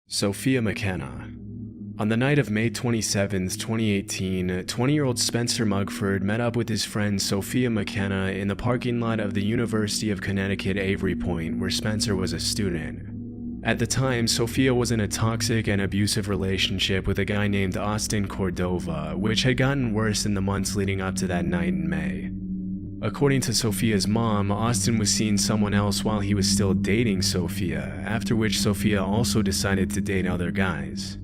Sophia McKenna. On the night of May 27, 2018, 20-year-old Spencer Mugford met up with his friend Sophia McKenna in the parking lot of the University of Connecticut Avery Point, where Spencer was a student. At the time, Sophia was in a toxic and abusive relationship with a guy named Austin Cordova, which had gotten worse in the months leading up to that night in May. According to Sophia's mom, Austin was seeing someone else while he was still dating Sophia, after which Sophia also decided to date other guys.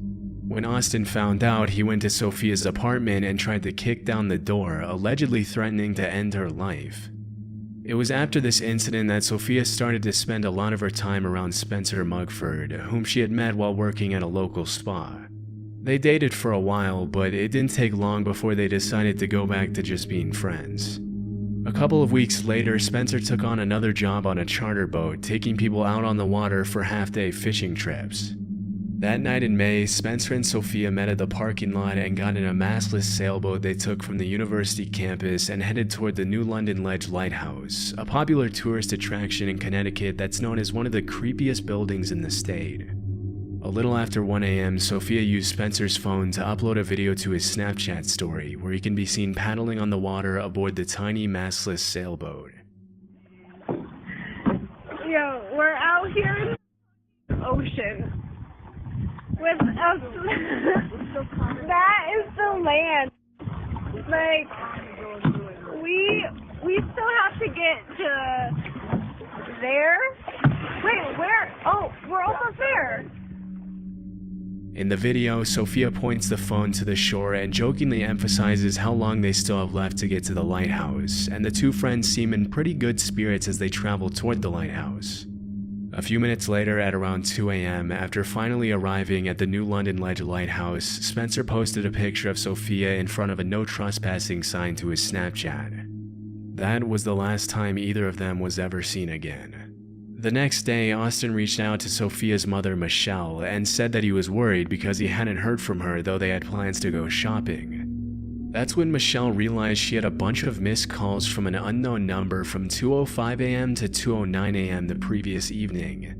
When Austin found out, he went to Sophia's apartment and tried to kick down the door, allegedly threatening to end her life. It was after this incident that Sophia started to spend a lot of her time around Spencer Mugford, whom she had met while working at a local spa. They dated for a while, but it didn't take long before they decided to go back to just being friends. A couple of weeks later, Spencer took on another job on a charter boat, taking people out on the water for half-day fishing trips. That night in May, Spencer and Sophia met at the parking lot and got in a mastless sailboat they took from the university campus and headed toward the New London Ledge Lighthouse, a popular tourist attraction in Connecticut that's known as one of the creepiest buildings in the state. A little after 1 a.m., Sophia used Spencer's phone to upload a video to his Snapchat story, where he can be seen paddling on the water aboard the tiny mastless sailboat. Yo, we're out here in the ocean with us. That is the land. Like, we still have to get to there. Wait, where? Oh, we're almost there. In the video, Sophia points the phone to the shore and jokingly emphasizes how long they still have left to get to the lighthouse, and the two friends seem in pretty good spirits as they travel toward the lighthouse. A few minutes later, at around 2 a.m., after finally arriving at the New London Ledge Lighthouse, Spencer posted a picture of Sophia in front of a no trespassing sign to his Snapchat. That was the last time either of them was ever seen again. The next day, Austin reached out to Sophia's mother, Michelle, and said that he was worried because he hadn't heard from her, though they had plans to go shopping. That's when Michelle realized she had a bunch of missed calls from an unknown number from 2:05 a.m. to 2:09 a.m. the previous evening.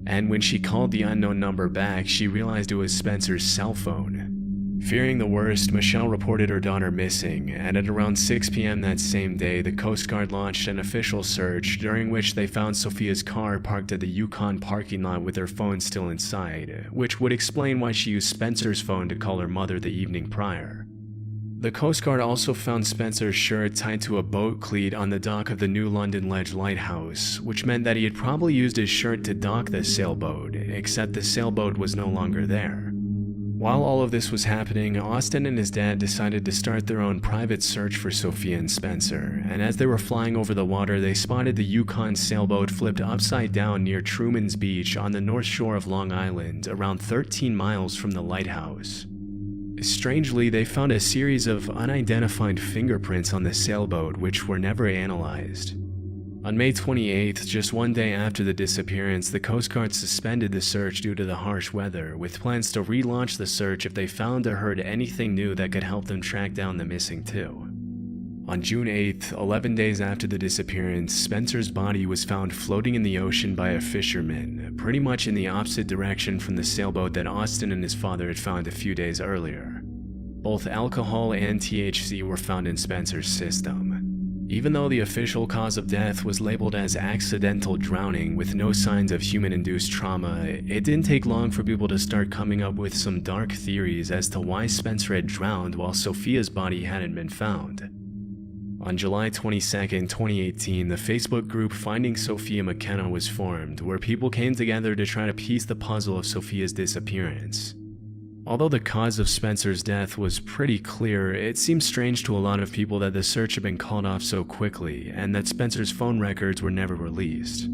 And when she called the unknown number back, she realized it was Spencer's cell phone. Fearing the worst, Michelle reported her daughter missing, and at around 6 p.m. that same day, the Coast Guard launched an official search, during which they found Sophia's car parked at the Yukon parking lot with her phone still inside, which would explain why she used Spencer's phone to call her mother the evening prior. The Coast Guard also found Spencer's shirt tied to a boat cleat on the dock of the New London Ledge Lighthouse, which meant that he had probably used his shirt to dock the sailboat, except the sailboat was no longer there. While all of this was happening, Austin and his dad decided to start their own private search for Sophia and Spencer, and as they were flying over the water, they spotted the Yukon sailboat flipped upside down near Truman's Beach on the north shore of Long Island, around 13 miles from the lighthouse. Strangely, they found a series of unidentified fingerprints on the sailboat which were never analyzed. On May 28th, just one day after the disappearance, the Coast Guard suspended the search due to the harsh weather, with plans to relaunch the search if they found or heard anything new that could help them track down the missing two. On June 8th, 11 days after the disappearance, Spencer's body was found floating in the ocean by a fisherman, pretty much in the opposite direction from the sailboat that Austin and his father had found a few days earlier. Both alcohol and THC were found in Spencer's system. Even though the official cause of death was labeled as accidental drowning with no signs of human-induced trauma, it didn't take long for people to start coming up with some dark theories as to why Spencer had drowned while Sophia's body hadn't been found. On July 22, 2018, the Facebook group Finding Sophia McKenna was formed, where people came together to try to piece the puzzle of Sophia's disappearance. Although the cause of Spencer's death was pretty clear, it seemed strange to a lot of people that the search had been called off so quickly, and that Spencer's phone records were never released.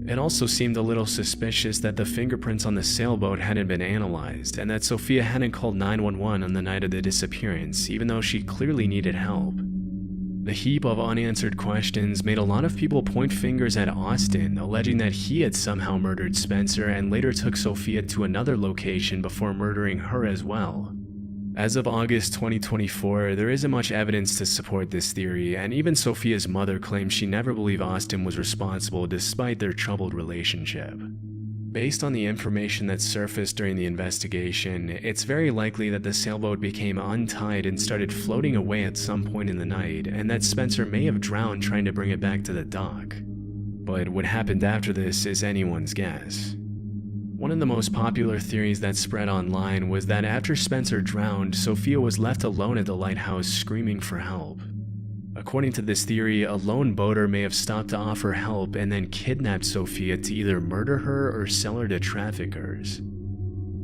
It also seemed a little suspicious that the fingerprints on the sailboat hadn't been analyzed, and that Sophia hadn't called 911 on the night of the disappearance, even though she clearly needed help. The heap of unanswered questions made a lot of people point fingers at Austin, alleging that he had somehow murdered Spencer and later took Sophia to another location before murdering her as well. As of August 2024, there isn't much evidence to support this theory, and even Sophia's mother claims she never believed Austin was responsible despite their troubled relationship. Based on the information that surfaced during the investigation, it's very likely that the sailboat became untied and started floating away at some point in the night, and that Spencer may have drowned trying to bring it back to the dock. But what happened after this is anyone's guess. One of the most popular theories that spread online was that after Spencer drowned, Sophia was left alone at the lighthouse screaming for help. According to this theory, a lone boater may have stopped to offer help and then kidnapped Sophia to either murder her or sell her to traffickers.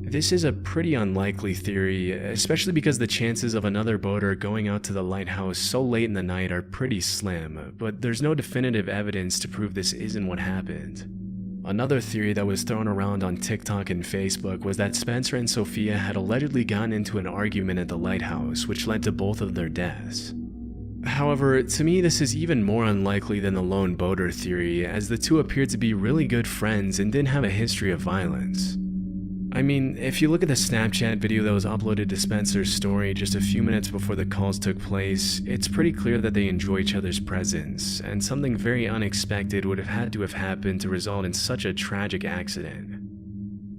This is a pretty unlikely theory, especially because the chances of another boater going out to the lighthouse so late in the night are pretty slim, but there's no definitive evidence to prove this isn't what happened. Another theory that was thrown around on TikTok and Facebook was that Spencer and Sophia had allegedly gotten into an argument at the lighthouse, which led to both of their deaths. However, to me this is even more unlikely than the lone boater theory, as the two appeared to be really good friends and didn't have a history of violence. I mean, if you look at the Snapchat video that was uploaded to Spencer's story just a few minutes before the calls took place, it's pretty clear that they enjoy each other's presence, and something very unexpected would have had to have happened to result in such a tragic accident.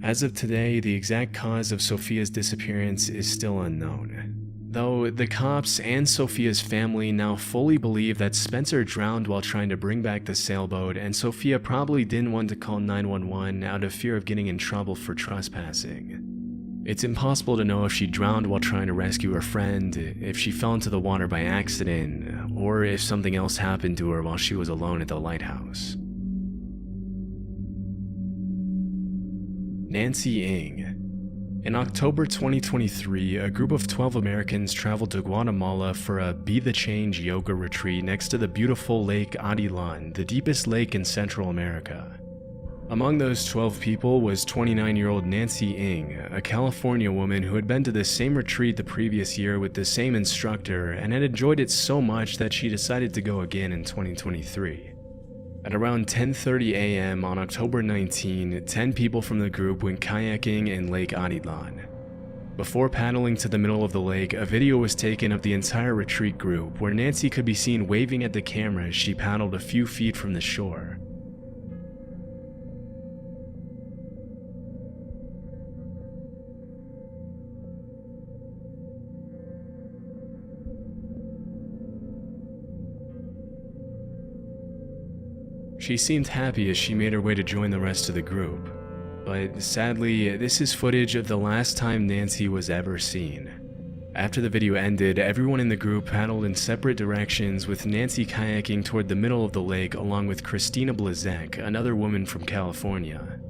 As of today, the exact cause of Sophia's disappearance is still unknown, though the cops and Sophia's family now fully believe that Spencer drowned while trying to bring back the sailboat, and Sophia probably didn't want to call 911 out of fear of getting in trouble for trespassing. It's impossible to know if she drowned while trying to rescue her friend, if she fell into the water by accident, or if something else happened to her while she was alone at the lighthouse. Nancy Ng. In October 2023, a group of 12 Americans traveled to Guatemala for a Be the Change yoga retreat next to the beautiful Lake Atitlan, the deepest lake in Central America. Among those 12 people was 29-year-old Nancy Ng, a California woman who had been to the same retreat the previous year with the same instructor and had enjoyed it so much that she decided to go again in 2023. At around 10:30 a.m. on October 19, 10 people from the group went kayaking in Lake Atitlan. Before paddling to the middle of the lake, a video was taken of the entire retreat group where Nancy could be seen waving at the camera as she paddled a few feet from the shore. She seemed happy as she made her way to join the rest of the group, but sadly, this is footage of the last time Nancy was ever seen. After the video ended, everyone in the group paddled in separate directions, with Nancy kayaking toward the middle of the lake along with Christina Blazek, another woman from California.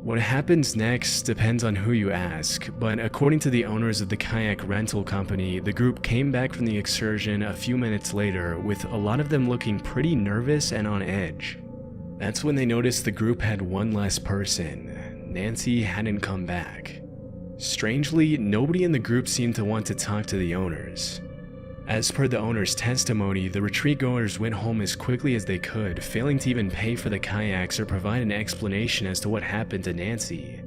What happens next depends on who you ask, but according to the owners of the kayak rental company, the group came back from the excursion a few minutes later, with a lot of them looking pretty nervous and on edge. That's when they noticed the group had one less person. Nancy hadn't come back. Strangely, nobody in the group seemed to want to talk to the owners. As per the owner's testimony, the retreat goers went home as quickly as they could, failing to even pay for the kayaks or provide an explanation as to what happened to Nancy.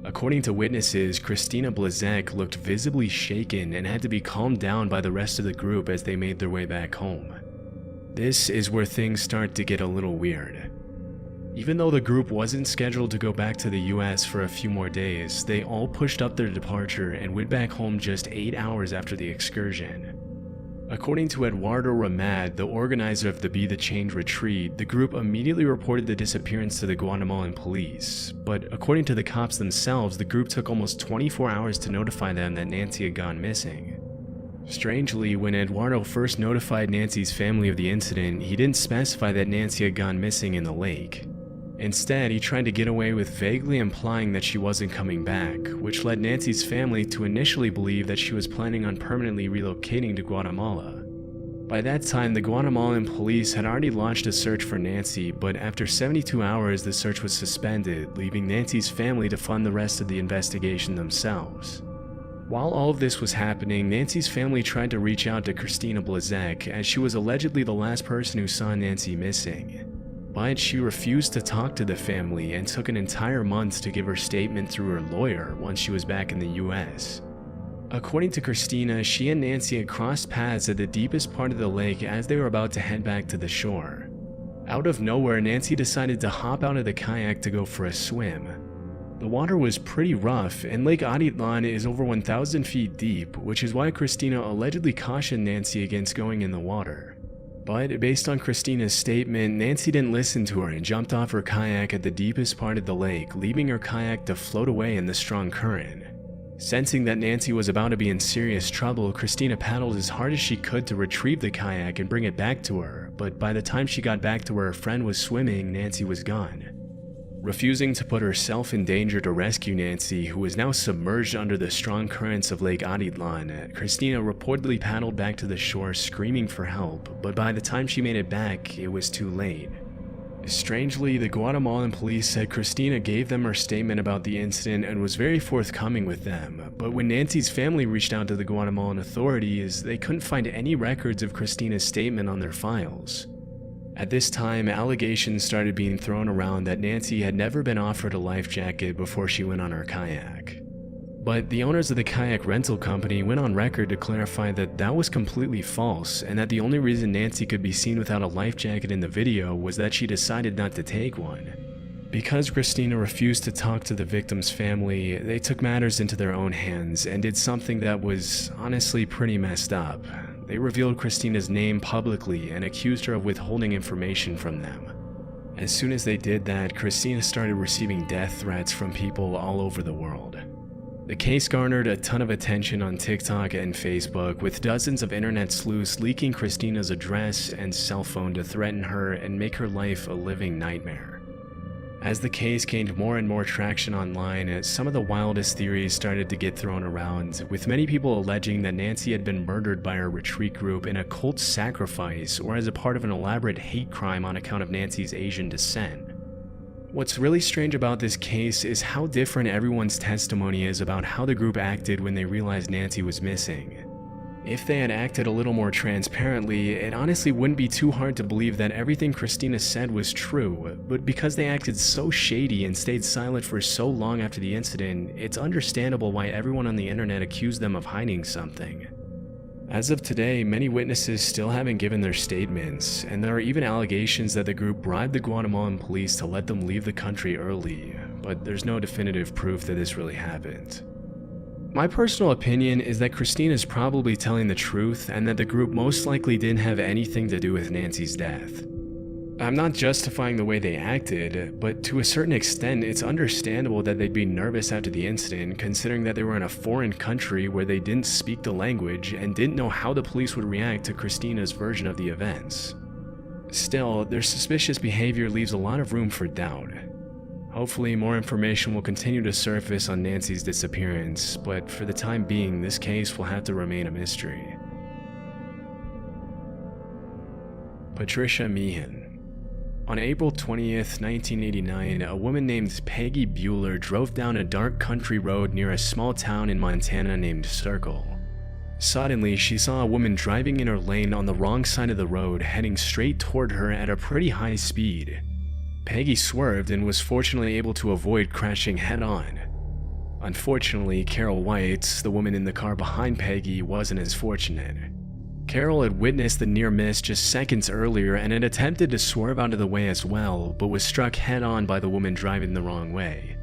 According to witnesses, Christina Blazek looked visibly shaken and had to be calmed down by the rest of the group as they made their way back home. This is where things start to get a little weird. Even though the group wasn't scheduled to go back to the US for a few more days, they all pushed up their departure and went back home just 8 hours after the excursion. According to Eduardo Ramad, the organizer of the Be the Change retreat, the group immediately reported the disappearance to the Guatemalan police, but according to the cops themselves, the group took almost 24 hours to notify them that Nancy had gone missing. Strangely, when Eduardo first notified Nancy's family of the incident, he didn't specify that Nancy had gone missing in the lake. Instead, he tried to get away with vaguely implying that she wasn't coming back, which led Nancy's family to initially believe that she was planning on permanently relocating to Guatemala. By that time, the Guatemalan police had already launched a search for Nancy, but after 72 hours, the search was suspended, leaving Nancy's family to fund the rest of the investigation themselves. While all of this was happening, Nancy's family tried to reach out to Christina Blazek, as she was allegedly the last person who saw Nancy missing. But she refused to talk to the family and took an entire month to give her statement through her lawyer once she was back in the US. According to Christina, she and Nancy had crossed paths at the deepest part of the lake as they were about to head back to the shore. Out of nowhere, Nancy decided to hop out of the kayak to go for a swim. The water was pretty rough, and Lake Atitlan is over 1,000 feet deep, which is why Christina allegedly cautioned Nancy against going in the water. But based on Christina's statement, Nancy didn't listen to her and jumped off her kayak at the deepest part of the lake, leaving her kayak to float away in the strong current. Sensing that Nancy was about to be in serious trouble, Christina paddled as hard as she could to retrieve the kayak and bring it back to her, but by the time she got back to where her friend was swimming, Nancy was gone. Refusing to put herself in danger to rescue Nancy, who was now submerged under the strong currents of Lake Atitlan, Christina reportedly paddled back to the shore screaming for help, but by the time she made it back, it was too late. Strangely, the Guatemalan police said Christina gave them her statement about the incident and was very forthcoming with them, but when Nancy's family reached out to the Guatemalan authorities, they couldn't find any records of Christina's statement on their files. At this time, allegations started being thrown around that Nancy had never been offered a life jacket before she went on her kayak. But the owners of the kayak rental company went on record to clarify that that was completely false, and that the only reason Nancy could be seen without a life jacket in the video was that she decided not to take one. Because Christina refused to talk to the victim's family, they took matters into their own hands and did something that was honestly pretty messed up. They revealed Christina's name publicly and accused her of withholding information from them. As soon as they did that, Christina started receiving death threats from people all over the world. The case garnered a ton of attention on TikTok and Facebook, with dozens of internet sleuths leaking Christina's address and cell phone to threaten her and make her life a living nightmare. As the case gained more and more traction online, some of the wildest theories started to get thrown around, with many people alleging that Nancy had been murdered by her retreat group in a cult sacrifice or as a part of an elaborate hate crime on account of Nancy's Asian descent. What's really strange about this case is how different everyone's testimony is about how the group acted when they realized Nancy was missing. If they had acted a little more transparently, it honestly wouldn't be too hard to believe that everything Christina said was true, but because they acted so shady and stayed silent for so long after the incident, it's understandable why everyone on the internet accused them of hiding something. As of today, many witnesses still haven't given their statements, and there are even allegations that the group bribed the Guatemalan police to let them leave the country early, but there's no definitive proof that this really happened. My personal opinion is that Christina is probably telling the truth and that the group most likely didn't have anything to do with Nancy's death. I'm not justifying the way they acted, but to a certain extent it's understandable that they'd be nervous after the incident, considering that they were in a foreign country where they didn't speak the language and didn't know how the police would react to Christina's version of the events. Still, their suspicious behavior leaves a lot of room for doubt. Hopefully, more information will continue to surface on Nancy's disappearance, but for the time being, this case will have to remain a mystery. Patricia Meehan. On April 20th, 1989, a woman named Peggy Bueller drove down a dark country road near a small town in Montana named Circle. Suddenly, she saw a woman driving in her lane on the wrong side of the road, heading straight toward her at a pretty high speed. Peggy swerved and was fortunately able to avoid crashing head-on. Unfortunately, Carol White, the woman in the car behind Peggy, wasn't as fortunate. Carol had witnessed the near miss just seconds earlier and had attempted to swerve out of the way as well, but was struck head-on by the woman driving the wrong way.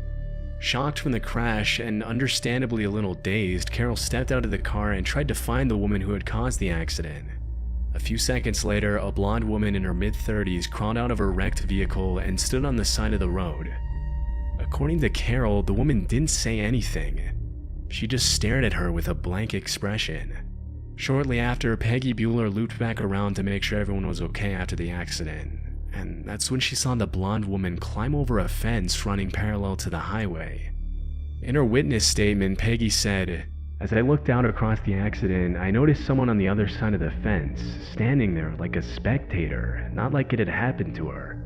Shocked from the crash and understandably a little dazed, Carol stepped out of the car and tried to find the woman who had caused the accident. A few seconds later, a blonde woman in her mid-30s crawled out of her wrecked vehicle and stood on the side of the road. According to Carol, the woman didn't say anything. She just stared at her with a blank expression. Shortly after, Peggy Bueller looped back around to make sure everyone was okay after the accident, and that's when she saw the blonde woman climb over a fence running parallel to the highway. In her witness statement, Peggy said, "As I looked out across the accident, I noticed someone on the other side of the fence, standing there like a spectator, not like it had happened to her."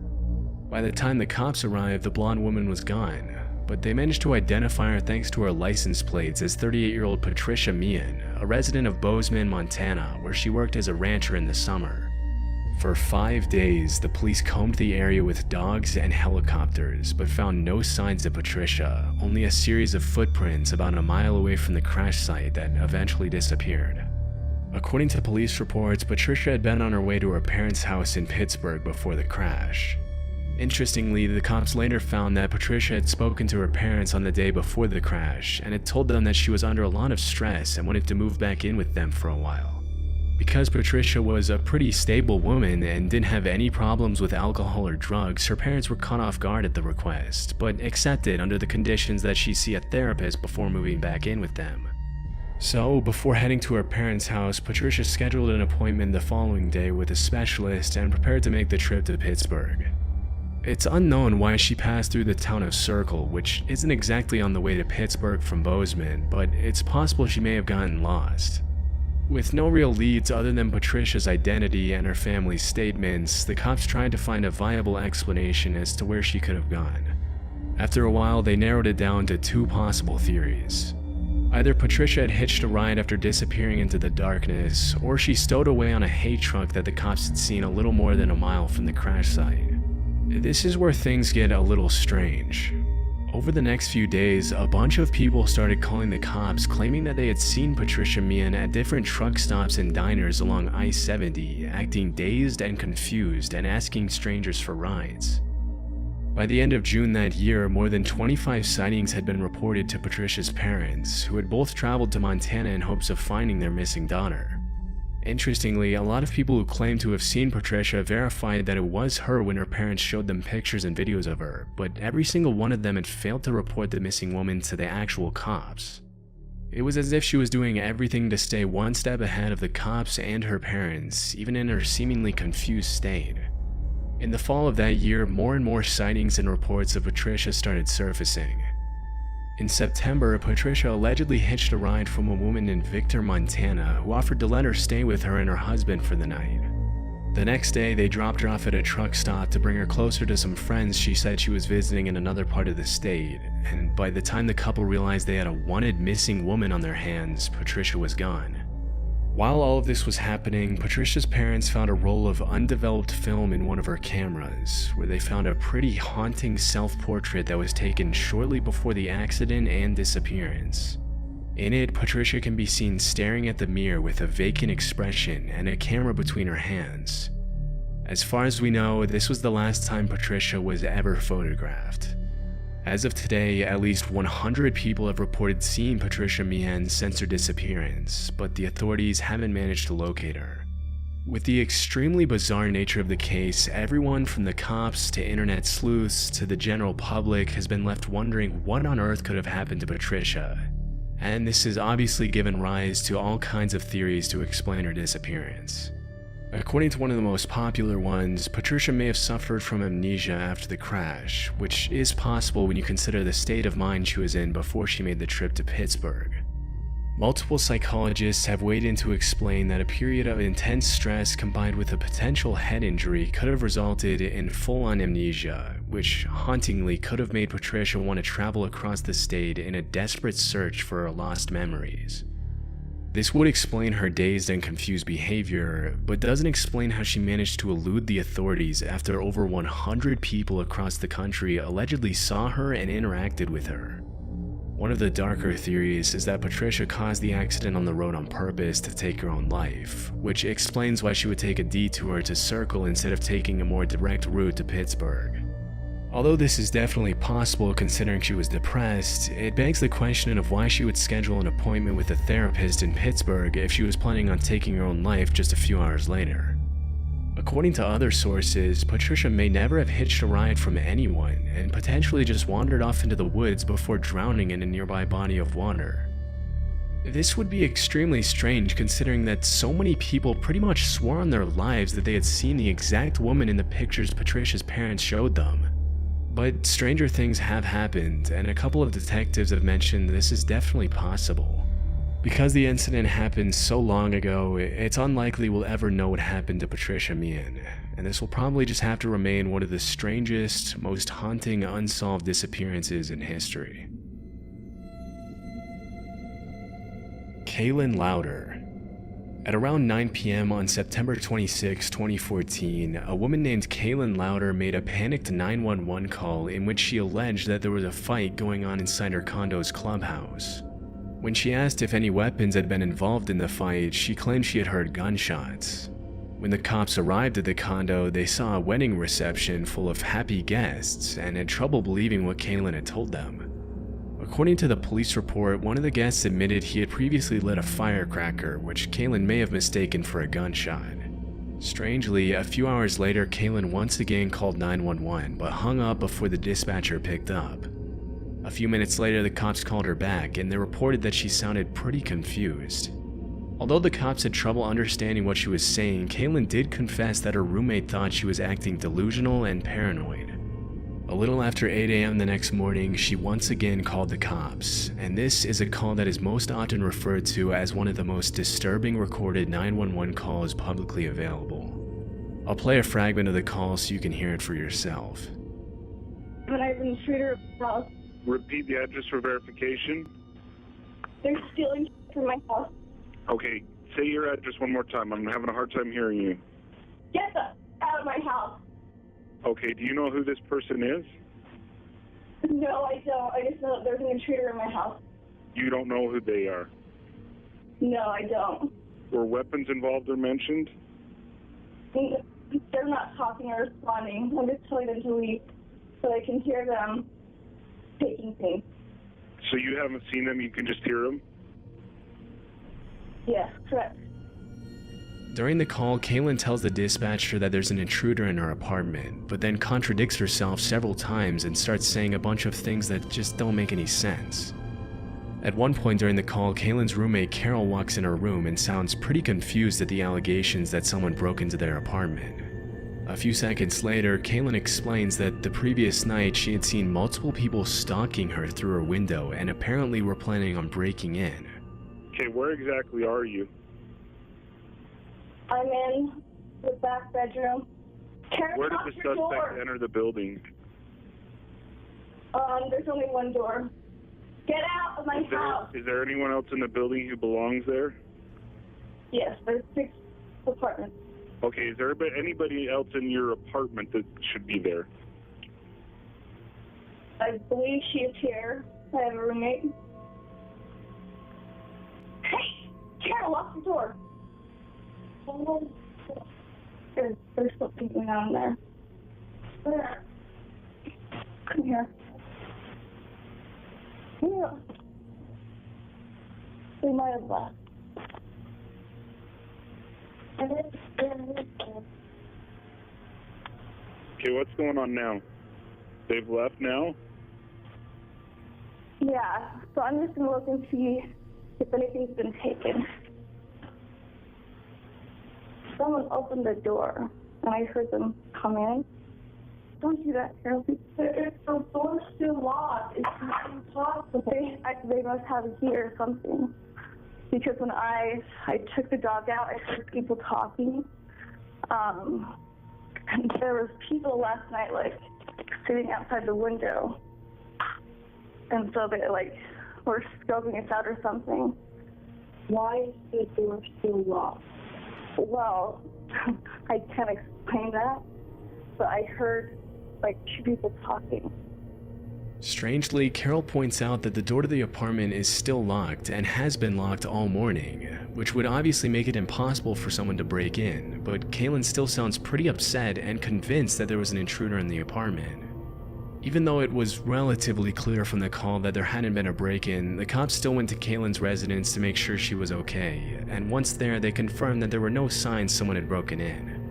By the time the cops arrived, the blonde woman was gone, but they managed to identify her thanks to her license plates as 38-year-old Patricia Meehan, a resident of Bozeman, Montana, where she worked as a rancher in the summer. For 5 days, the police combed the area with dogs and helicopters, but found no signs of Patricia, only a series of footprints about a mile away from the crash site that eventually disappeared. According to police reports, Patricia had been on her way to her parents' house in Pittsburgh before the crash. Interestingly, the cops later found that Patricia had spoken to her parents on the day before the crash and had told them that she was under a lot of stress and wanted to move back in with them for a while. Because Patricia was a pretty stable woman and didn't have any problems with alcohol or drugs, her parents were caught off guard at the request, but accepted under the conditions that she see a therapist before moving back in with them. So, before heading to her parents' house, Patricia scheduled an appointment the following day with a specialist and prepared to make the trip to Pittsburgh. It's unknown why she passed through the town of Circle, which isn't exactly on the way to Pittsburgh from Bozeman, but it's possible she may have gotten lost. With no real leads other than Patricia's identity and her family's statements, the cops tried to find a viable explanation as to where she could have gone. After a while, they narrowed it down to two possible theories. Either Patricia had hitched a ride after disappearing into the darkness, or she stowed away on a hay truck that the cops had seen a little more than a mile from the crash site. This is where things get a little strange. Over the next few days, a bunch of people started calling the cops, claiming that they had seen Patricia Meehan at different truck stops and diners along I-70, acting dazed and confused and asking strangers for rides. By the end of June that year, more than 25 sightings had been reported to Patricia's parents, who had both traveled to Montana in hopes of finding their missing daughter. Interestingly, a lot of people who claimed to have seen Patricia verified that it was her when her parents showed them pictures and videos of her, but every single one of them had failed to report the missing woman to the actual cops. It was as if she was doing everything to stay one step ahead of the cops and her parents, even in her seemingly confused state. In the fall of that year, more and more sightings and reports of Patricia started surfacing. In September, Patricia allegedly hitched a ride from a woman in Victor, Montana, who offered to let her stay with her and her husband for the night. The next day, they dropped her off at a truck stop to bring her closer to some friends she said she was visiting in another part of the state, and by the time the couple realized they had a wanted missing woman on their hands, Patricia was gone. While all of this was happening, Patricia's parents found a roll of undeveloped film in one of her cameras, where they found a pretty haunting self-portrait that was taken shortly before the accident and disappearance. In it, Patricia can be seen staring at the mirror with a vacant expression and a camera between her hands. As far as we know, this was the last time Patricia was ever photographed. As of today, at least 100 people have reported seeing Patricia Meehan since her disappearance, but the authorities haven't managed to locate her. With the extremely bizarre nature of the case, everyone from the cops to internet sleuths to the general public has been left wondering what on earth could have happened to Patricia. And this has obviously given rise to all kinds of theories to explain her disappearance. According to one of the most popular ones, Patricia may have suffered from amnesia after the crash, which is possible when you consider the state of mind she was in before she made the trip to Pittsburgh. Multiple psychologists have weighed in to explain that a period of intense stress combined with a potential head injury could have resulted in full-on amnesia, which hauntingly could have made Patricia want to travel across the state in a desperate search for her lost memories. This would explain her dazed and confused behavior, but doesn't explain how she managed to elude the authorities after over 100 people across the country allegedly saw her and interacted with her. One of the darker theories is that Patricia caused the accident on the road on purpose to take her own life, which explains why she would take a detour to Circle instead of taking a more direct route to Pittsburgh. Although this is definitely possible considering she was depressed, it begs the question of why she would schedule an appointment with a therapist in Pittsburgh if she was planning on taking her own life just a few hours later. According to other sources, Patricia may never have hitched a ride from anyone and potentially just wandered off into the woods before drowning in a nearby body of water. This would be extremely strange considering that so many people pretty much swore on their lives that they had seen the exact woman in the pictures Patricia's parents showed them. But stranger things have happened, and a couple of detectives have mentioned this is definitely possible. Because the incident happened so long ago, it's unlikely we'll ever know what happened to Patricia Meehan, and this will probably just have to remain one of the strangest, most haunting unsolved disappearances in history. Kaylin Louder. At around 9 p.m. on September 26, 2014, a woman named Kaylin Louder made a panicked 911 call in which she alleged that there was a fight going on inside her condo's clubhouse. When she asked if any weapons had been involved in the fight, she claimed she had heard gunshots. When the cops arrived at the condo, they saw a wedding reception full of happy guests and had trouble believing what Kaylin had told them. According to the police report, one of the guests admitted he had previously lit a firecracker, which Kaylin may have mistaken for a gunshot. Strangely, a few hours later, Kaylin once again called 911, but hung up before the dispatcher picked up. A few minutes later, the cops called her back, and they reported that she sounded pretty confused. Although the cops had trouble understanding what she was saying, Kaylin did confess that her roommate thought she was acting delusional and paranoid. A little after 8 a.m. the next morning, she once again called the cops, and this is a call that is most often referred to as one of the most disturbing recorded 911 calls publicly available. I'll play a fragment of the call so you can hear it for yourself. When I was in the intruder house, Repeat the address for verification. they're stealing from my house. Okay, say your address one more time. I'm having a hard time hearing you. Get the out of my house. Okay, do you know who this person is? No, I don't. I just know that there's an intruder in my house. You don't know who they are. No, I don't. Were weapons involved or mentioned? They're not talking or responding. I'm just telling them to leave so I can hear them taking things. So you haven't seen them, you can just hear them? Yes, correct. During the call, Kaylin tells the dispatcher that there's an intruder in her apartment, but then contradicts herself several times and starts saying a bunch of things that just don't make any sense. At one point during the call, Kaylin's roommate Carol walks in her room and sounds pretty confused at the allegations that someone broke into their apartment. A few seconds later, Kaylin explains that the previous night she had seen multiple people stalking her through her window and apparently were planning on breaking in. Okay, where exactly are you? I'm in the back bedroom. Karen, Where did lock the your door. suspect enter the building? There's only one door. Get out of my house. Is there anyone else in the building who belongs there? Yes, there's 6 apartments. Okay, is there anybody else in your apartment that should be there? I believe she is here. I have a roommate. Hey, Karen, lock the door. There's something going on there. Where? Come here. Here. They might have left. Okay, what's going on now? They've left now? Yeah, so I'm just going to look and see if anything's been taken. Someone opened the door, and I heard them come in. Don't do that, Carol. The door's still locked. It's not impossible. They must have a key or something. Because when I took the dog out, I heard people talking. And there was people last night, sitting outside the window. And so they, were scoping us out or something. Why is the door still locked? Well, I can't explain that, but I heard, 2 people talking. Strangely, Carol points out that the door to the apartment is still locked and has been locked all morning, which would obviously make it impossible for someone to break in, but Kaylin still sounds pretty upset and convinced that there was an intruder in the apartment. Even though it was relatively clear from the call that there hadn't been a break-in, the cops still went to Kaylin's residence to make sure she was okay, and once there they confirmed that there were no signs someone had broken in.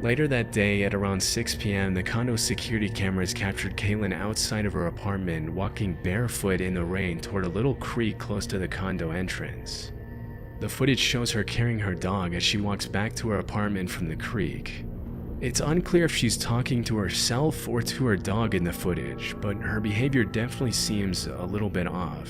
Later that day, at around 6 p.m., the condo's security cameras captured Kaylin outside of her apartment, walking barefoot in the rain toward a little creek close to the condo entrance. The footage shows her carrying her dog as she walks back to her apartment from the creek. It's unclear if she's talking to herself or to her dog in the footage, but her behavior definitely seems a little bit off.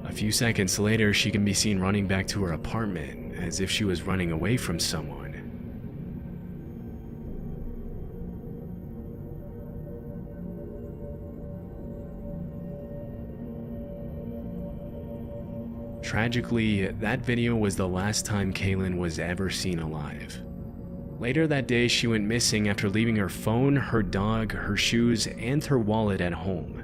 A few seconds later, she can be seen running back to her apartment, as if she was running away from someone. Tragically, that video was the last time Kaylin was ever seen alive. Later that day, she went missing after leaving her phone, her dog, her shoes, and her wallet at home.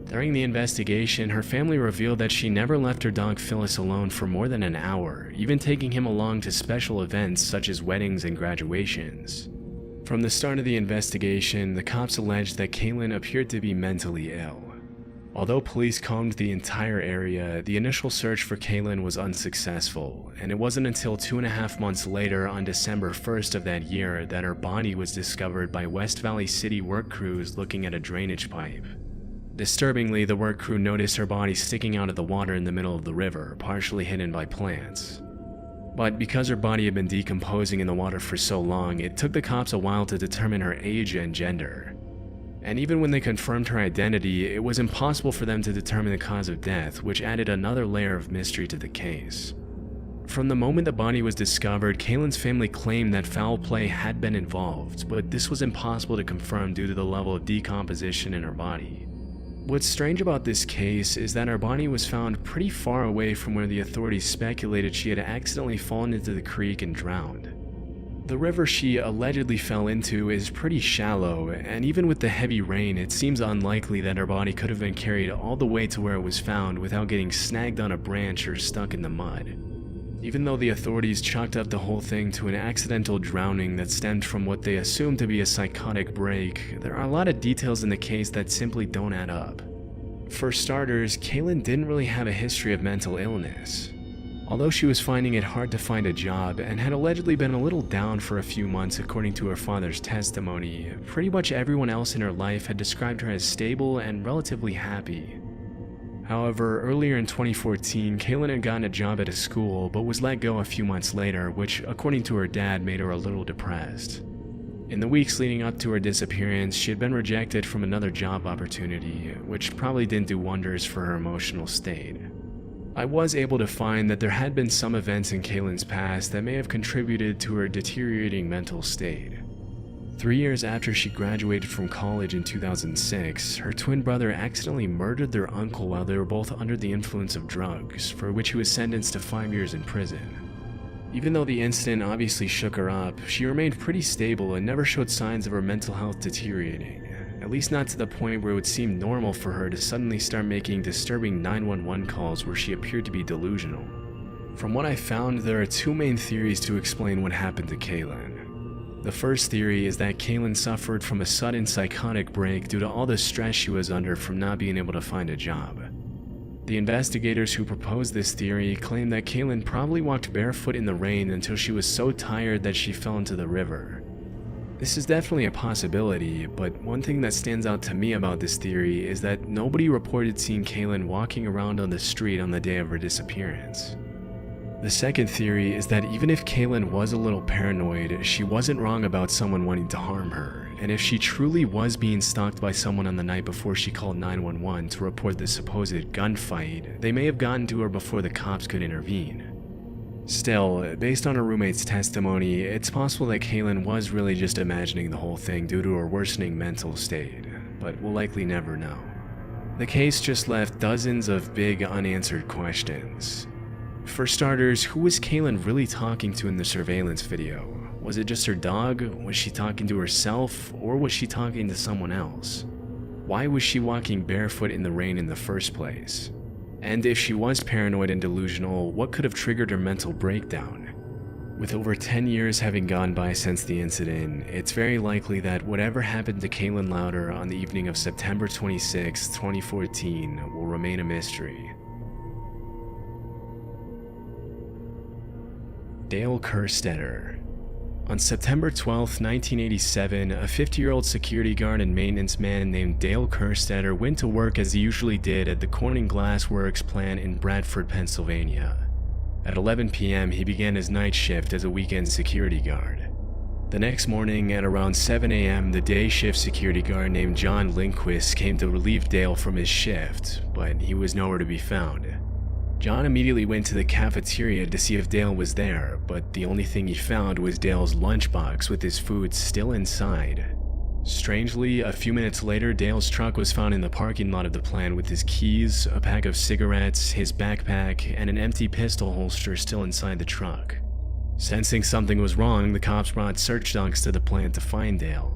During the investigation, her family revealed that she never left her dog Phyllis alone for more than an hour, even taking him along to special events such as weddings and graduations. From the start of the investigation, the cops alleged that Kaylin appeared to be mentally ill. Although police combed the entire area, the initial search for Kaylin was unsuccessful, and it wasn't until 2.5 months later, on December 1st of that year, that her body was discovered by West Valley City work crews looking at a drainage pipe. Disturbingly, the work crew noticed her body sticking out of the water in the middle of the river, partially hidden by plants. But because her body had been decomposing in the water for so long, it took the cops a while to determine her age and gender. And even when they confirmed her identity, it was impossible for them to determine the cause of death, which added another layer of mystery to the case. From the moment the body was discovered, Kaylin's family claimed that foul play had been involved, but this was impossible to confirm due to the level of decomposition in her body. What's strange about this case is that her body was found pretty far away from where the authorities speculated she had accidentally fallen into the creek and drowned. The river she allegedly fell into is pretty shallow, and even with the heavy rain, it seems unlikely that her body could have been carried all the way to where it was found without getting snagged on a branch or stuck in the mud. Even though the authorities chalked up the whole thing to an accidental drowning that stemmed from what they assumed to be a psychotic break, there are a lot of details in the case that simply don't add up. For starters, Kaylin didn't really have a history of mental illness. Although she was finding it hard to find a job and had allegedly been a little down for a few months according to her father's testimony, pretty much everyone else in her life had described her as stable and relatively happy. However, earlier in 2014, Kaylin had gotten a job at a school but was let go a few months later, which, according to her dad, made her a little depressed. In the weeks leading up to her disappearance, she had been rejected from another job opportunity, which probably didn't do wonders for her emotional state. I was able to find that there had been some events in Kaylin's past that may have contributed to her deteriorating mental state. 3 years after she graduated from college in 2006, her twin brother accidentally murdered their uncle while they were both under the influence of drugs, for which he was sentenced to 5 years in prison. Even though the incident obviously shook her up, she remained pretty stable and never showed signs of her mental health deteriorating, at least not to the point where it would seem normal for her to suddenly start making disturbing 911 calls where she appeared to be delusional. From what I found, there are two main theories to explain what happened to Kaylin. The first theory is that Kaylin suffered from a sudden psychotic break due to all the stress she was under from not being able to find a job. The investigators who proposed this theory claim that Kaylin probably walked barefoot in the rain until she was so tired that she fell into the river. This is definitely a possibility, but one thing that stands out to me about this theory is that nobody reported seeing Kaylin walking around on the street on the day of her disappearance. The second theory is that even if Kaylin was a little paranoid, she wasn't wrong about someone wanting to harm her, and if she truly was being stalked by someone on the night before she called 911 to report the supposed gunfight, they may have gotten to her before the cops could intervene. Still, based on her roommate's testimony, it's possible that Kaylin was really just imagining the whole thing due to her worsening mental state, but we'll likely never know. The case just left dozens of big unanswered questions. For starters, who was Kaylin really talking to in the surveillance video? Was it just her dog? Was she talking to herself? Or was she talking to someone else? Why was she walking barefoot in the rain in the first place? And if she was paranoid and delusional, what could have triggered her mental breakdown? With over 10 years having gone by since the incident, it's very likely that whatever happened to Kaylin Lowder on the evening of September 26, 2014 will remain a mystery. Dale Kerstetter. On September 12, 1987, a 50-year-old security guard and maintenance man named Dale Kerstetter went to work as he usually did at the Corning Glass Works plant in Bradford, Pennsylvania. At 11 p.m., he began his night shift as a weekend security guard. The next morning, at around 7 a.m., the day shift security guard named John Lindquist came to relieve Dale from his shift, but he was nowhere to be found. John immediately went to the cafeteria to see if Dale was there, but the only thing he found was Dale's lunchbox with his food still inside. Strangely, a few minutes later, Dale's truck was found in the parking lot of the plant with his keys, a pack of cigarettes, his backpack, and an empty pistol holster still inside the truck. Sensing something was wrong, the cops brought search dogs to the plant to find Dale.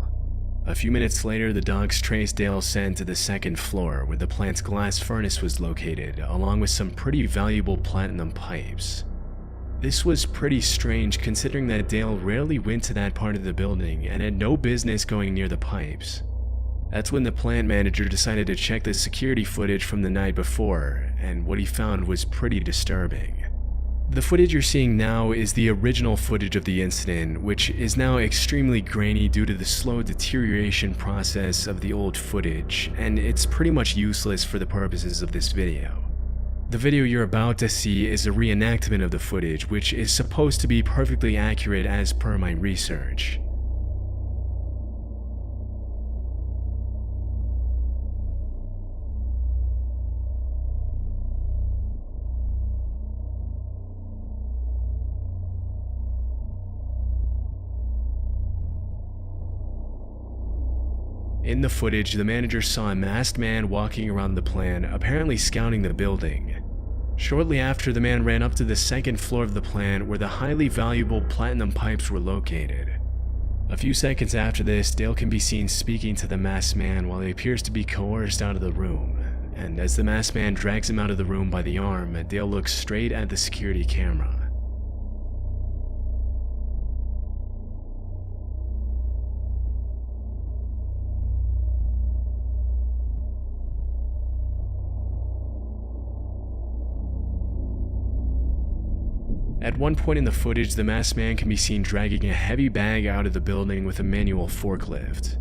A few minutes later, the dogs traced Dale's scent to the second floor, where the plant's glass furnace was located, along with some pretty valuable platinum pipes. This was pretty strange considering that Dale rarely went to that part of the building and had no business going near the pipes. That's when the plant manager decided to check the security footage from the night before, and what he found was pretty disturbing. The footage you're seeing now is the original footage of the incident, which is now extremely grainy due to the slow deterioration process of the old footage, and it's pretty much useless for the purposes of this video. The video you're about to see is a reenactment of the footage, which is supposed to be perfectly accurate as per my research. In the footage, the manager saw a masked man walking around the plant, apparently scouting the building. Shortly after, the man ran up to the second floor of the plant where the highly valuable platinum pipes were located. A few seconds after this, Dale can be seen speaking to the masked man while he appears to be coerced out of the room. And as the masked man drags him out of the room by the arm, Dale looks straight at the security camera. At one point in the footage, the masked man can be seen dragging a heavy bag out of the building with a manual forklift.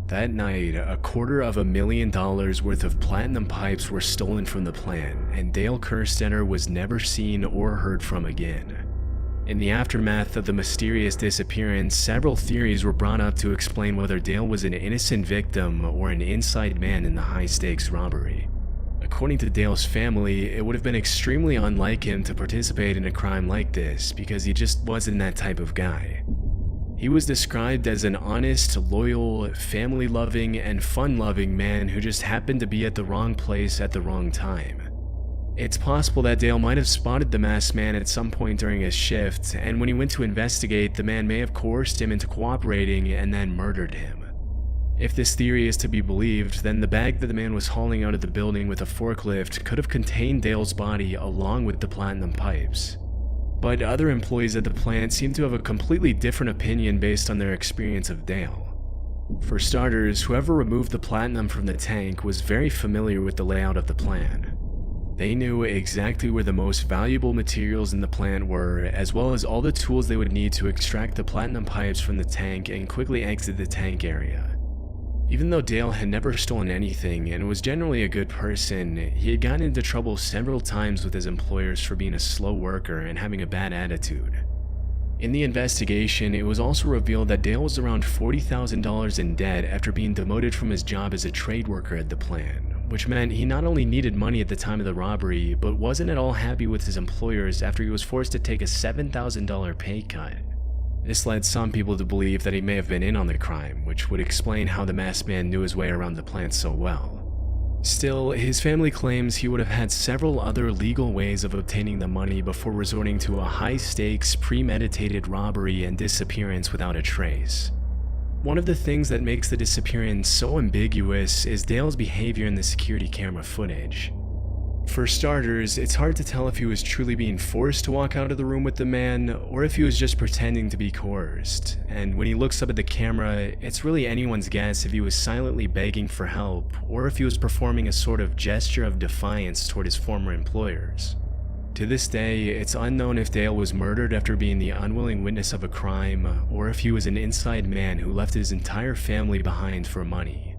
That night, $250,000 worth of platinum pipes were stolen from the plant, and Dale Kerstetter was never seen or heard from again. In the aftermath of the mysterious disappearance, several theories were brought up to explain whether Dale was an innocent victim or an inside man in the high-stakes robbery. According to Dale's family, it would have been extremely unlike him to participate in a crime like this because he just wasn't that type of guy. He was described as an honest, loyal, family-loving, and fun-loving man who just happened to be at the wrong place at the wrong time. It's possible that Dale might have spotted the masked man at some point during his shift, and when he went to investigate, the man may have coerced him into cooperating and then murdered him. If this theory is to be believed, then the bag that the man was hauling out of the building with a forklift could have contained Dale's body along with the platinum pipes. But other employees at the plant seem to have a completely different opinion based on their experience of Dale. For starters, whoever removed the platinum from the tank was very familiar with the layout of the plant. They knew exactly where the most valuable materials in the plant were, as well as all the tools they would need to extract the platinum pipes from the tank and quickly exit the tank area. Even though Dale had never stolen anything and was generally a good person, he had gotten into trouble several times with his employers for being a slow worker and having a bad attitude. In the investigation, it was also revealed that Dale was around $40,000 in debt after being demoted from his job as a trade worker at the plant, which meant he not only needed money at the time of the robbery, but wasn't at all happy with his employers after he was forced to take a $7,000 pay cut. This led some people to believe that he may have been in on the crime, which would explain how the masked man knew his way around the plant so well. Still, his family claims he would have had several other legal ways of obtaining the money before resorting to a high-stakes, premeditated robbery and disappearance without a trace. One of the things that makes the disappearance so ambiguous is Dale's behavior in the security camera footage. For starters, it's hard to tell if he was truly being forced to walk out of the room with the man, or if he was just pretending to be coerced. And when he looks up at the camera, it's really anyone's guess if he was silently begging for help, or if he was performing a sort of gesture of defiance toward his former employers. To this day, it's unknown if Dale was murdered after being the unwilling witness of a crime, or if he was an inside man who left his entire family behind for money.